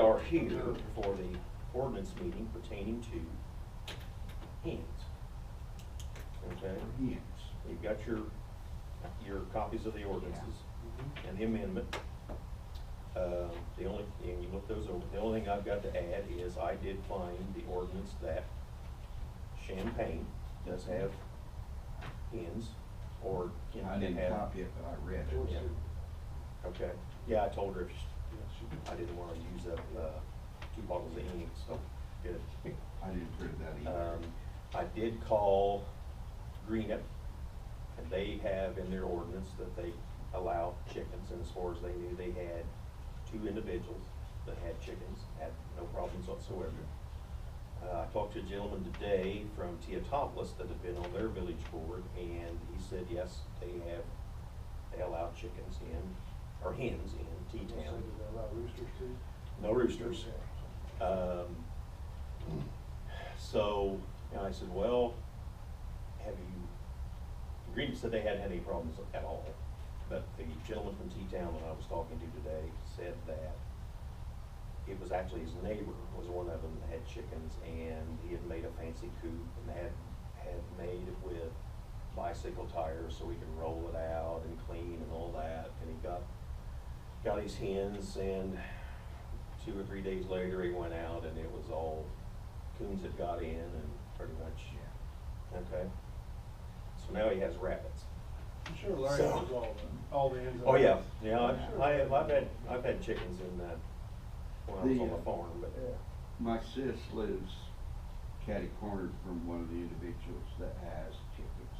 are here for the ordinance meeting pertaining to hens. Okay? Yes. You've got your copies of the ordinances and the amendment. And you look those over, the only thing I've got to add is I did find the ordinance that Champaign does have hens, or can I didn't have. copy it, but I read it. Yeah. Okay, yeah, I told her if I didn't wanna use up, 2 bottles of ink, so, good. I didn't print that either. I did call Greenup, and they have in their ordinance that they allow chickens, and as far as they knew, they had 2 individuals that had chickens, had no problems whatsoever. I talked to a gentleman today from Teotopolis that had been on their village board, and he said, yes, they allow chickens in, or hens in T-Town. Do they allow roosters too? No roosters. So, and I said, well, have you, Green said they hadn't had any problems at all, but the gentleman from T-Town that I was talking to today said that it was actually his neighbor was one of them that had chickens, and he had made a fancy coop and had made it with bicycle tires so he could roll it out and clean and all that, and he got his hens, and 2 or 3 days later he went out and it was all, coons had got in and pretty much, okay. So now he has rabbits. I'm sure Larry So- knows all the ins and Oh, yeah, outs. yeah, I've had chickens in that when I was on the farm, but. Yeah. My sis lives catty-cornered from one of the individuals that has chickens,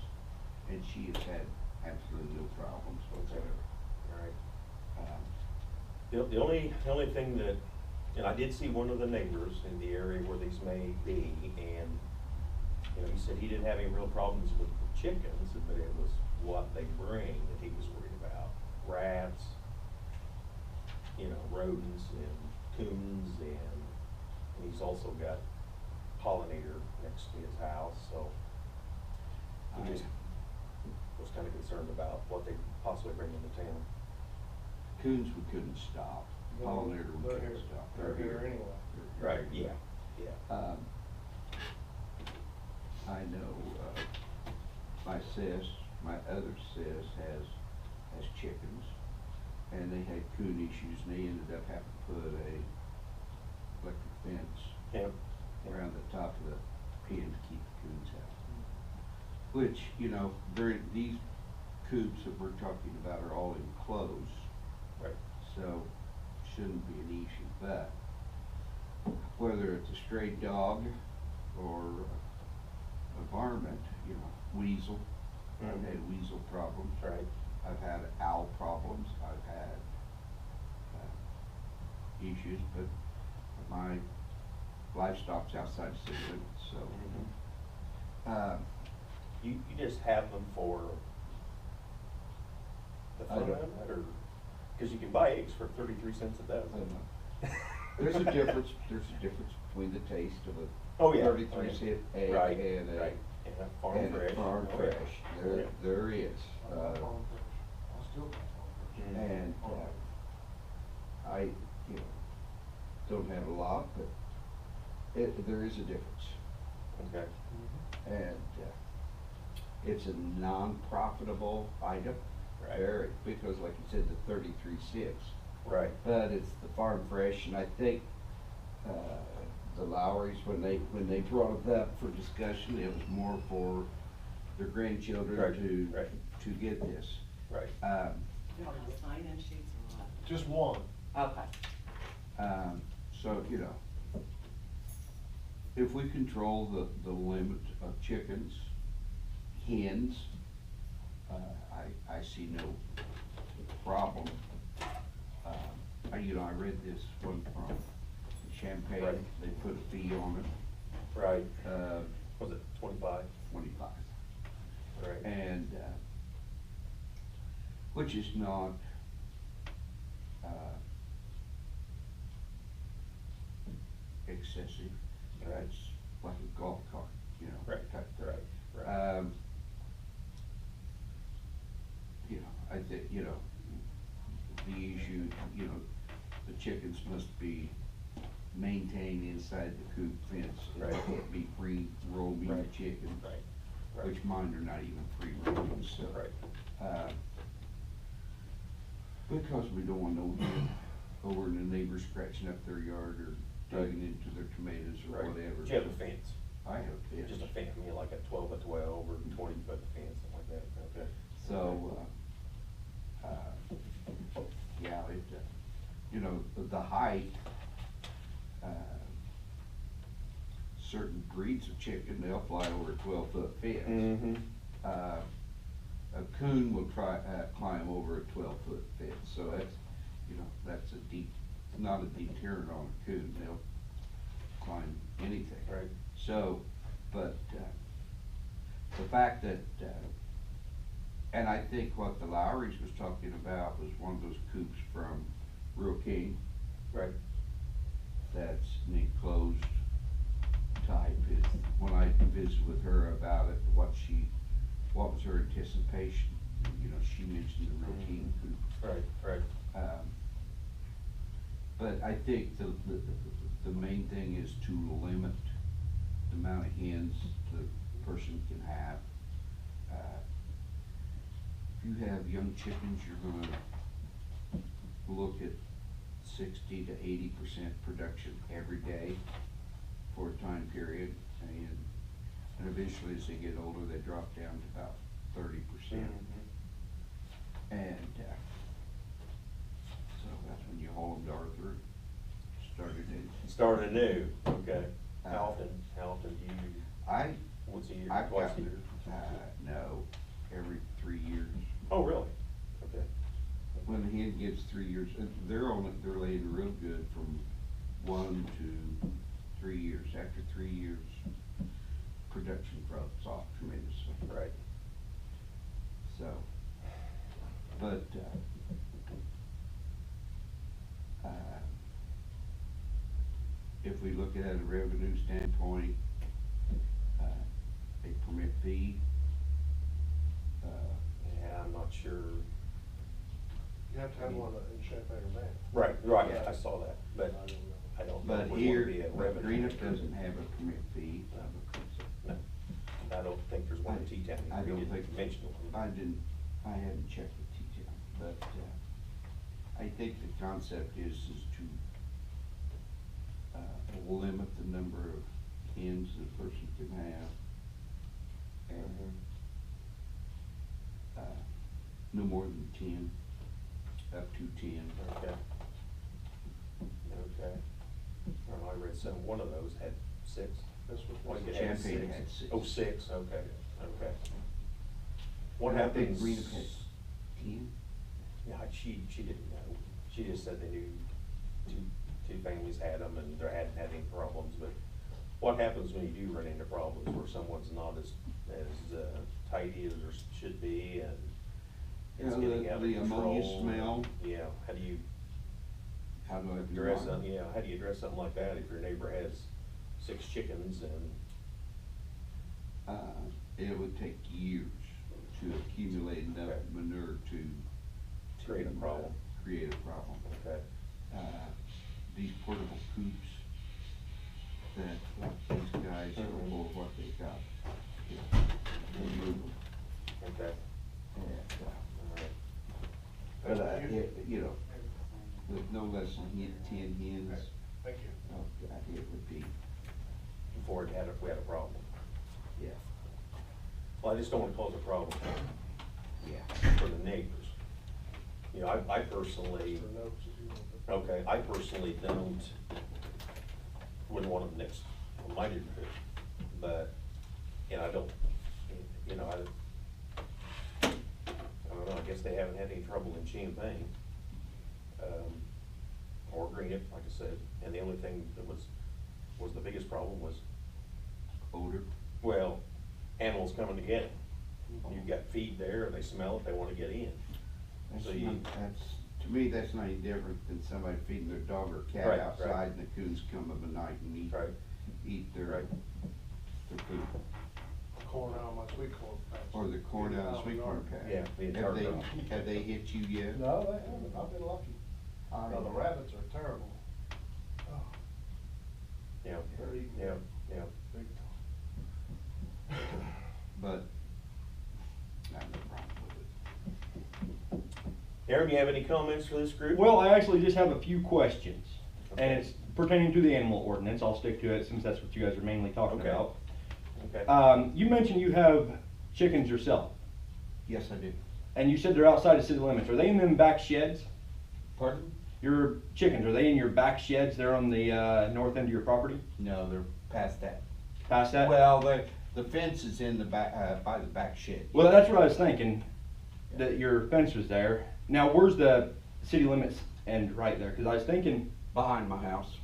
and she has had absolutely no problems whatsoever. Right. The only thing that, and I did see one of the neighbors in the area where these may be, and, you know, he said he didn't have any real problems with the chickens, but it was what they bring that he was worried about. Rats, you know, rodents and coons, and he's also got pollinator next to his house, so he just was kinda concerned about what they possibly bring into town. Coons we couldn't stop, pollinator we They're couldn't here. stop. They're here anyway. Right, yeah, yeah. I know, my other sis has chickens, and they had coon issues, and they ended up having to put a electric fence Yeah. around the top of the pen to keep the coons out. Which, you know, these coops that we're talking about are all enclosed, Right. so shouldn't be an issue, but whether it's a stray dog or a varmint, you know, weasel, I've had weasel problems. Right. I've had owl problems, I've had issues, but my livestock's outside the city limits, so. You just have them for the I fun of don't- it, or, cause you can buy eggs for 33 cents a dozen. There's a difference between the taste of a Oh, yeah. 33-cent egg Right, and a right. And a farm and fresh. a farm Oh, fresh. yeah. Yeah. There is. I like farm fresh. I still like farm fresh. And I, you know, don't have a lot, but there is a difference. Okay. And it's a non-profitable item. Right. Very, because like you said, the 33 cents. Right. But it's the farm fresh, and I think the Lowrys, when they brought it up for discussion, it was more for their grandchildren Right. to get this. Right. You want the sign-in sheets or what? Just one. Okay. So, you know, if we control the limit of chickens, hens, I see no problem. You know, I read this one from Champaign, Right. they put a fee on it, Right. Was it 25? 25. Right. And, which is not, excessive. Right. It's like a golf cart, you know. Right. type thing. Right. You know, I think, you know, the issue, you know, the chickens must be inside the coop fence, and Right. they can't be free roaming Right. chickens. Right, right. Which mine are not even free roaming, so. Right. Because we don't want no one over in the neighbor scratching up their yard or digging into their tomatoes or Right. whatever. Do you have a fence? I have a fence. Just a fence, I mean, like a 12 by 12 or 20-foot fence, something like that, okay. So, yeah, it, you know, the height, certain breeds of chicken, they'll fly over a 12-foot fence. Mm-hmm. A coon will climb over a 12-foot fence, so that's, you know, that's not a deterrent on a coon, they'll climb anything. Right. So, but, the fact that, and I think what the Lowrys was talking about was one of those coops from Real King Right. that's an enclosed type. When I visited with her about it, what was her anticipation, you know, she mentioned the Real King coop. Right, right. But I think the main thing is to limit the amount of hens the person can have. If you have young chickens, you're gonna look at 60 to 80% production every day for a time period, and eventually as they get older, they drop down to about 30%. Mm-hmm. And, so that's when you haul them to Arthur, Started anew, okay. How often do you, once a year, I've twice got, a year? no, every 3 years. Oh, really? Okay. When the hen gets 3 years, they're laying real good from 1 to 3 years. After 3 years, production drops off tremendously. Right. So, but, if we look at it at a revenue standpoint, a permit fee, Yeah, I'm not sure. You have to have one in Champaign or Banff. Right, Yeah. I saw that, but I don't know. but if we here, wanna be at but revenue. Greenup doesn't have a permit fee. No, I don't think there's one in T-Town. I We don't didn't think, mention one. I haven't checked with T-Town, but, I think the concept is to, limit the number of hens that a person can have. And, Mhm. no more than 10, up to 10. Okay. Okay. Well, I read one of those had 6. That's what One this could have Champagne 6. had 6. Oh, 6, okay, okay. What And I think happens? Greenup had 10. Yeah, she didn't know. She just said they knew two families had them and they hadn't had any problems, but what happens when you do run into problems where someone's not as tidy as there should be and it's Yeah, getting out of the ammonia control? smell. Yeah, how do you How do I do address mine? something, how do you address something like that if your neighbor has 6 chickens and? It would take years to accumulate enough Okay. manure to Create a problem. Create a problem. Okay. These portable coops that these guys Mhm. or what they got, they move them. Okay. And, All right. but, you know, with no less than 10 hens, Thank you. oh, God, it would be, Before we had a problem. yeah, Well, I just don't wanna cause a problem yeah. for the neighbors. You know, I personally, For notes, if you want to. okay, I personally wouldn't want them next on my neighborhood, but, and I don't, you know, I don't know, I guess they haven't had any trouble in Champaign, or Greenup, like I said, and the only thing that was the biggest problem was, Odor. well, animals coming to get it. You've got feed there, they smell it, they wanna get in. That's So you- to me, that's not any different than somebody feeding their dog or cat Right, outside right. and the coons come of the night and Right. eat their Right. food. Corn out of my sweet corn patch. Or the corn out of the sweet corn patch. Yeah, the entire crop. Have they hit you yet? No, they haven't, I've been lucky. I- No, the rabbits are terrible. Oh. Yeah, Yeah, yeah. But I have no problem with it. Aaron, you have any comments for this group? Well, I actually just have a few questions, Okay. and it's pertaining to the animal ordinance. I'll stick to it since that's what you guys are mainly talking Okay. about. Okay. You mentioned you have chickens yourself, Yes, I do. and you said they're outside of city limits. Are they in them back sheds? Pardon? Your chickens, are they in your back sheds there on the north end of your property? No, they're past that. Past that? Well, the fence is in the back, by the back shed. Well, that's what I was thinking, that your fence was there. Now, where's the city limits end right there? Because I was thinking, Behind my house.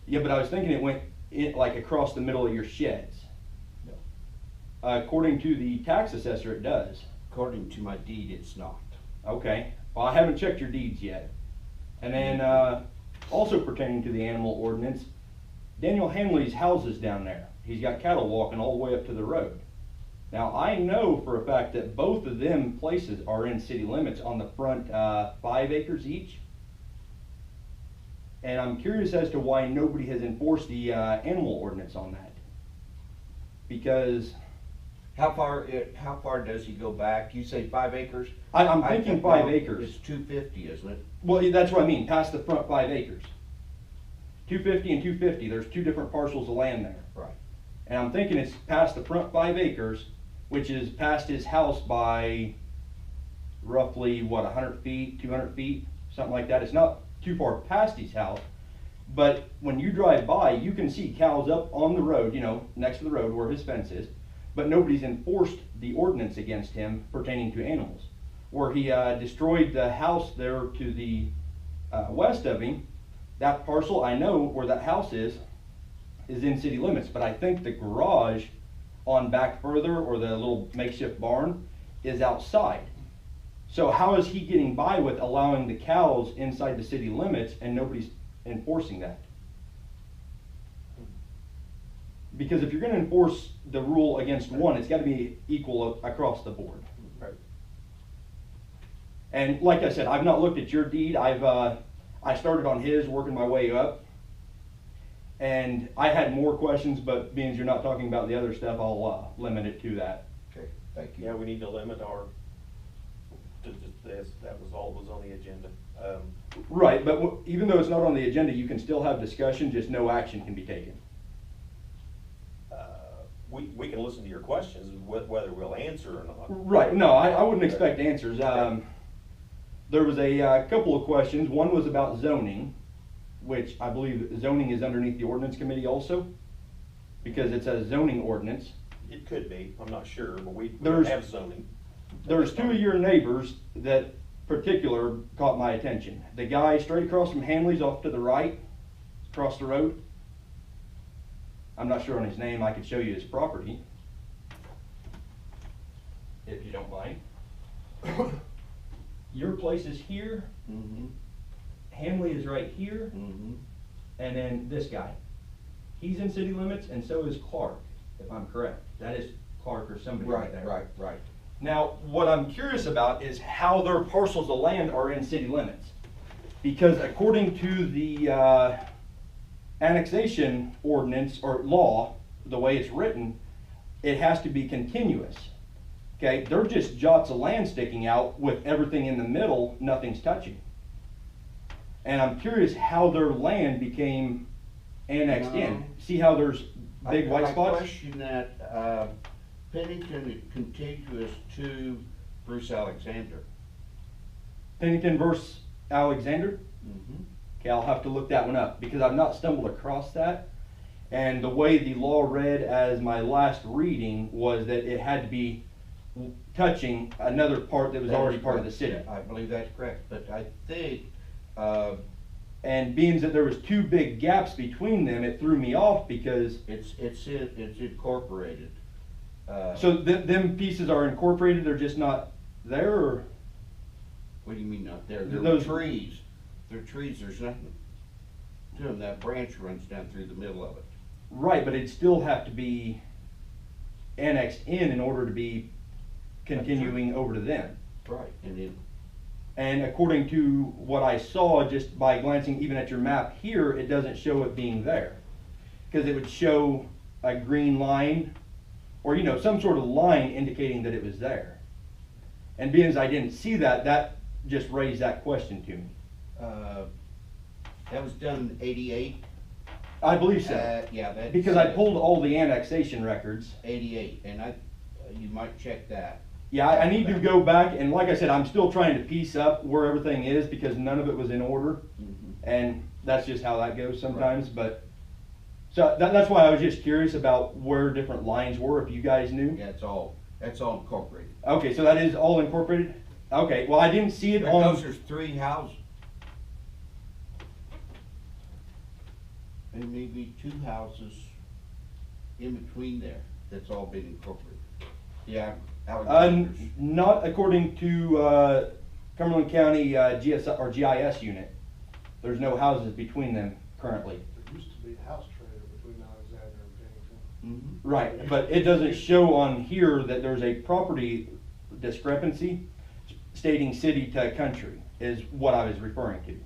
yeah, but I was thinking it went in, like across the middle of your sheds. No. According to the tax assessor, it does. According to my deed, it's not. Okay, well, I haven't checked your deeds yet. And then, also pertaining to the animal ordinance, Daniel Hanley's house is down there. He's got cattle walking all the way up to the road. Now, I know for a fact that both of them places are in city limits on the front, 5 acres each. And I'm curious as to why nobody has enforced the, animal ordinance on that. Because How far does he go back? You say 5 acres? I'm thinking 5 no, acres. It's 250, isn't it? Well, yeah, that's what I mean, past the front 5 acres. 250 and 250, there's 2 different parcels of land there. Right. And I'm thinking it's past the front 5 acres, which is past his house by roughly, what, 100 feet, 200 feet, something like that. It's not too far past his house, but when you drive by, you can see cows up on the road, you know, next to the road where his fence is, but nobody's enforced the ordinance against him pertaining to animals. Where he destroyed the house there to the west of him, that parcel, I know where that house is in city limits, but I think the garage on back further, or the little makeshift barn, is outside. So how is he getting by with allowing the cows inside the city limits and nobody's enforcing that? Because if you're gonna enforce the rule against one, it's gotta be equal across the board. Right. And like I said, I've not looked at your deed. I started on his, working my way up. And I had more questions, but being as you're not talking about the other stuff, I'll limit it to that. Okay, thank you. Yeah, we need to limit our, to just this, that was all that was on the agenda. Right, but even though it's not on the agenda, you can still have discussion, just no action can be taken. We can listen to your questions, whether we'll answer or not. Right, no, I wouldn't expect answers. There was a couple of questions. One was about zoning, which I believe zoning is underneath the Ordinance Committee also, because it's a zoning ordinance. It could be, I'm not sure, but we don't There's- have zoning. There's 2 of your neighbors that particular caught my attention. The guy straight across from Hanley's off to the right, across the road. I'm not sure on his name. I could show you his property, if you don't mind. Your place is here, Mm-hmm, Hanley is right here, mm-hmm. and then this guy. He's in city limits, and so is Clark, if I'm correct. That is Clark or somebody right there. Right. Now, what I'm curious about is how their parcels of land are in city limits. Because according to the annexation ordinance or law, the way it's written, it has to be continuous. Okay, they're just jots of land sticking out with everything in the middle, nothing's touching. And I'm curious how their land became annexed in. See how there's big white spots? I question that, Pennington is contiguous to Bruce Alexander. Pennington versus Alexander? Mm-hmm. Okay, I'll have to look that one up because I've not stumbled across that. And the way the law read as my last reading was that it had to be touching another part that was already part of the city. I believe that's correct, but I think, And being that there was 2 big gaps between them, it threw me off because, it's incorporated. so them pieces are incorporated, they're just not there, or? What do you mean not there? They're Those- trees. They're trees, there's nothing to them. That branch runs down through the middle of it. Right, but it'd still have to be annexed in order to be continuing over to them. Right. And then, And according to what I saw, just by glancing even at your map here, it doesn't show it being there. because it would show a green line, or, you know, some sort of line indicating that it was there. And being as I didn't see that, that just raised that question to me. That was done in '88. I believe so. Yeah, that's. Because I pulled all the annexation records. '88, and you might check that. Yeah, I need to go back, and like I said, I'm still trying to piece up where everything is, because none of it was in order. And that's just how that goes sometimes, but, so that's why I was just curious about where different lines were, if you guys knew. Yeah, that's all incorporated. Okay, so that is all incorporated? Okay, well, I didn't see it on. Because there's 3 houses. And maybe 2 houses in between there, that's all been incorporated. Yeah, Alexander's. Not according to, Cumberland County, GIS unit. There's no houses between them currently. There used to be a house trailer between Alexander and Pennington. Right, but it doesn't show on here that there's a property discrepancy stating city to country is what I was referring to.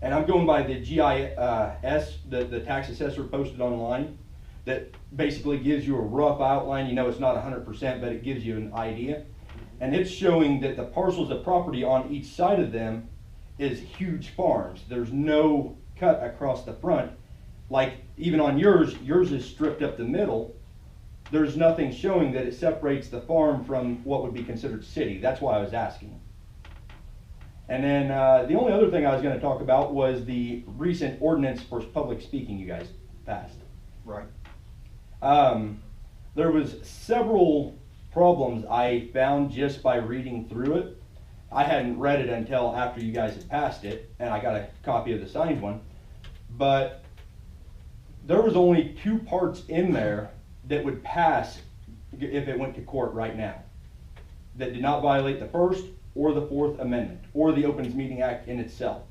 And I'm going by the GIS, the tax assessor posted online, that basically gives you a rough outline. You know, it's not 100%, but it gives you an idea. And it's showing that the parcels of property on each side of them is huge farms. There's no cut across the front. Like even on yours is stripped up the middle. There's nothing showing that it separates the farm from what would be considered city. That's why I was asking. And then the only other thing I was going to talk about was the recent ordinance for public speaking you guys passed. Right. There was several problems I found just by reading through it. I hadn't read it until after you guys had passed it, and I got a copy of the signed one. But there was only 2 parts in there that would pass if it went to court right now, that did not violate the First or the Fourth Amendment, or the Opens Meeting Act in itself.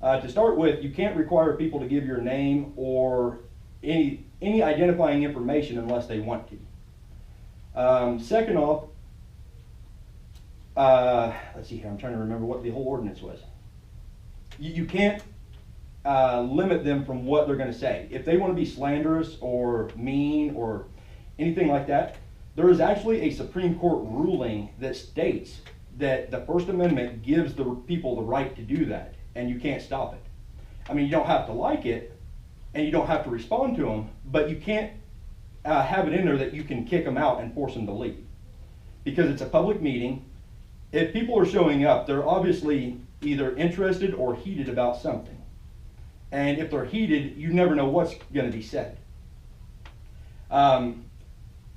To start with, you can't require people to give your name or any identifying information unless they want to. Second off, let's see here, I'm trying to remember what the whole ordinance was. You can't limit them from what they're going to say. If they want to be slanderous or mean or anything like that, there is actually a Supreme Court ruling that states that the First Amendment gives the people the right to do that, and you can't stop it. I mean, you don't have to like it, and you don't have to respond to them, but you can't have it in there that you can kick them out and force them to leave. Because it's a public meeting. If people are showing up, they're obviously either interested or heated about something. And if they're heated, you never know what's going to be said.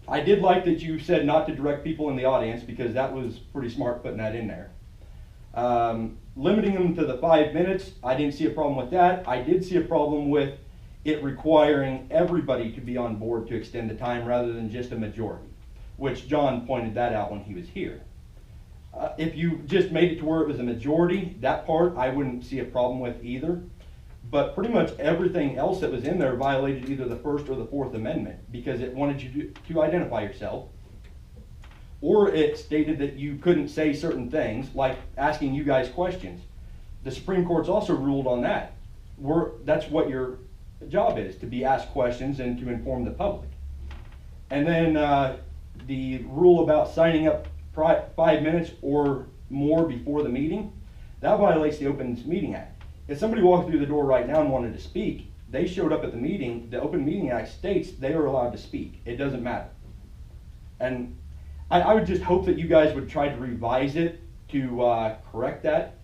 I did like that you said not to direct people in the audience, because that was pretty smart putting that in there. Limiting them to the 5 minutes, I didn't see a problem with that. I did see a problem with it requiring everybody to be on board to extend the time rather than just a majority, which John pointed that out when he was here. If you just made it to where it was a majority, that part I wouldn't see a problem with either. But pretty much everything else that was in there violated either the First or the Fourth Amendment, because it wanted you to identify yourself, or it stated that you couldn't say certain things, like asking you guys questions. The Supreme Court's also ruled on that. That's what your job is, to be asked questions and to inform the public. And then the rule about signing up 5 minutes or more before the meeting, that violates the Opens Meeting Act. If somebody walked through the door right now and wanted to speak, they showed up at the meeting, the Open Meeting Act states they are allowed to speak. It doesn't matter. And I would just hope that you guys would try to revise it to correct that.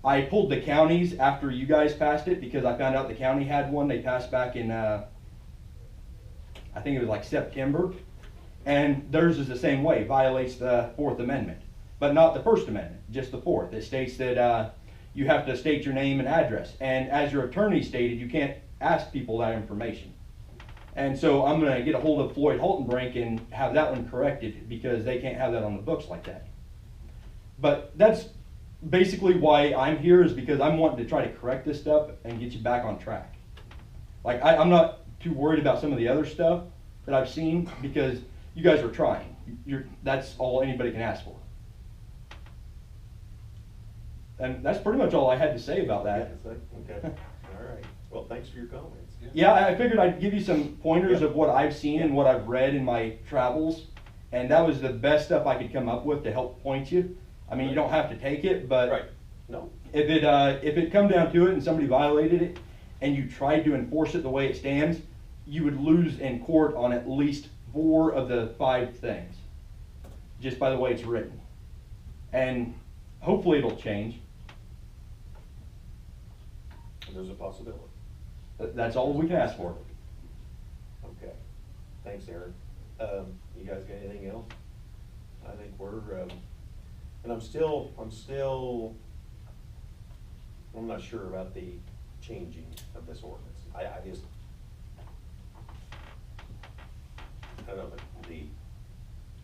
I pulled the counties after you guys passed it, because I found out the county had one they passed back in, I think it was like September. And theirs is the same way, violates the Fourth Amendment. But not the First Amendment, just the Fourth. It states that you have to state your name and address. And as your attorney stated, you can't ask people that information. And so I'm going to get a hold of Floyd Haltenbrink and have that one corrected, because they can't have that on the books like that. But that's basically why I'm here, is because I'm wanting to try to correct this stuff and get you back on track. Like, I'm not too worried about some of the other stuff that I've seen, because you guys are trying. That's all anybody can ask for. And that's pretty much all I had to say about that. Okay, all right. Well, thanks for your comments. Yeah, I figured I'd give you some pointers Yeah. of what I've seen and what I've read in my travels, and that was the best stuff I could come up with to help point you. I mean, you don't have to take it, but Right, no, if it come down to it and somebody violated it, and you tried to enforce it the way it stands, you would lose in court on at least 4 of the 5 things, just by the way it's written. And hopefully it'll change. there's a possibility. That's all we can ask for. Okay, thanks, Aaron. You guys got anything else? I think we're, and I'm not sure about the changing of this ordinance. I don't know,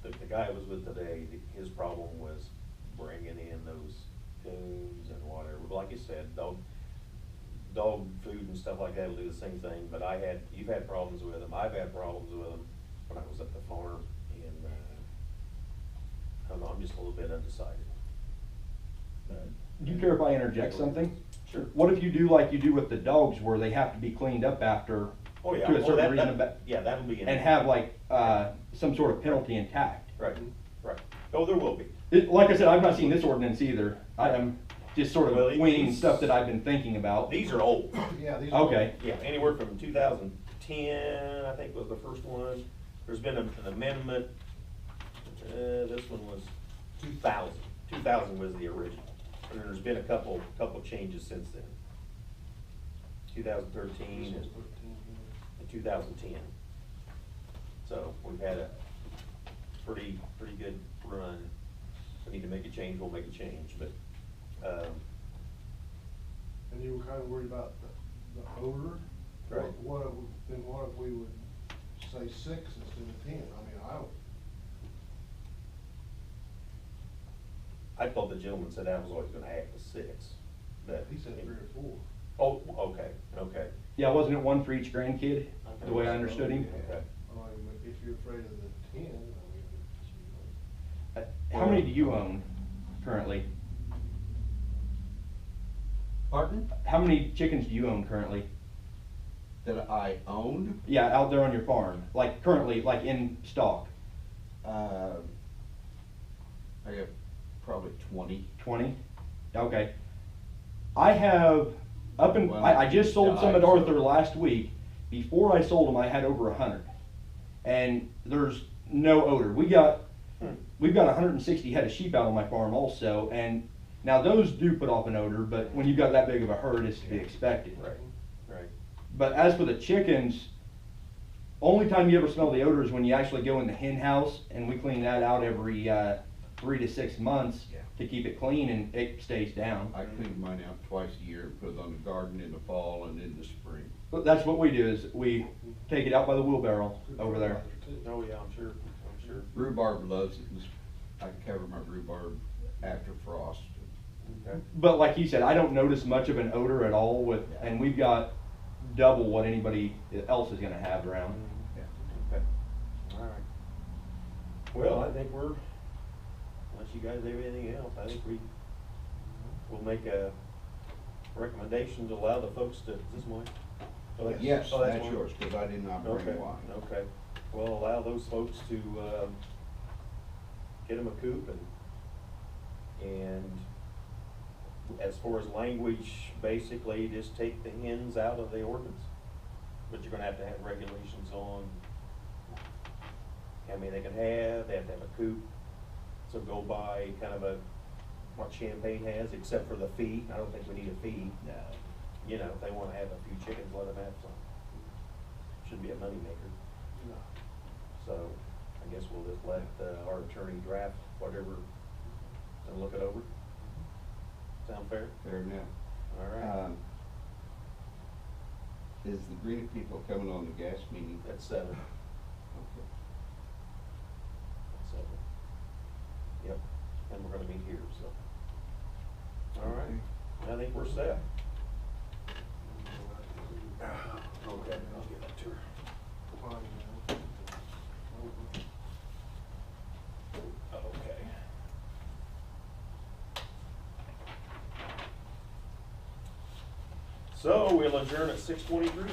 but the guy I was with today, his problem was bringing in those coons and whatever. But like you said, dog food and stuff like that will do the same thing, but you've had problems with them, I've had problems with them when I was at the farm, and, I don't know, I'm just a little bit undecided. Do you care if I interject something? Sure. What if you do like you do with the dogs, where they have to be cleaned up after, Oh, yeah. to a Oh, certain reason, yeah, that'll be in. and have like, some sort of penalty intact? Right, right. Oh, there will be. Like I said, I've not seen this ordinance either. I'm just sort Well, of winging these- stuff that I've been thinking about. These are old. Yeah, these are. Okay. Yeah, anywhere from 2010, I think was the first one. There's been an amendment, this one was 2000. 2000 was the original. And then there's been a couple changes since then. 2013 and 2010. So we've had a pretty good run. If we need to make a change, we'll make a change, but, And you were kinda worried about the odor? Right. What if we would say 6 instead of 10? I mean, I thought the gentleman said that was always gonna act to 6, but. he said 3 or 4. Oh, okay. Yeah, wasn't it one for each grandkid, the way I understood him? Okay. I mean, if you're afraid of the 10, I mean. How many do you own currently? Pardon? How many chickens do you own currently? That I owned, Yeah, out there on your farm, like currently, like in stock, I got probably 20. 20? Okay. I have, Well, I just sold some at died, so- Arthur last week. Before I sold them, I had over 100. And there's no odor. We've got 160 head of sheep out on my farm also, and now those do put off an odor, but when you've got that big of a herd, it's to be expected. Right. But as for the chickens, only time you ever smell the odor is when you actually go in the hen house, and we clean that out every 3 to 6 months Yeah. to keep it clean, and it stays down. I clean mine out twice a year and put it on the garden in the fall and in the spring. But that's what we do, is we take it out by the wheelbarrow over there. Oh, yeah, I'm sure. Rhubarb loves it, and I cover my rhubarb after frost. Okay. But like he said, I don't notice much of an odor at all with, and we've got double what anybody else is gonna have around. Yeah. Okay. All right. Well, I think unless you guys have anything else, I think we'll make a recommendation to allow the folks to, is this mine? Oh, that's- Yes, oh, that's mine. yours, because I did not Okay, bring wine. okay. We'll allow those folks to, get them a coop and as far as language, basically just take the hens out of the ordinance. But you're gonna have to have regulations on how many they can have, they have to have a coop. So go by kind of what Champaign has, except for the fee. I don't think we need a fee. No. You know, if they wanna have a few chickens, let them have some. Shouldn't be a moneymaker. No. So I guess we'll just let our attorney draft whatever and look it over. Sound fair? Fair enough. All right. Is the Green people coming on the gas meeting? At 7. Okay. At 7. Yep. And we're gonna meet here, so. All right. I think we're set. Okay, I'll give that to her. Okay. So we'll adjourn at 6:23.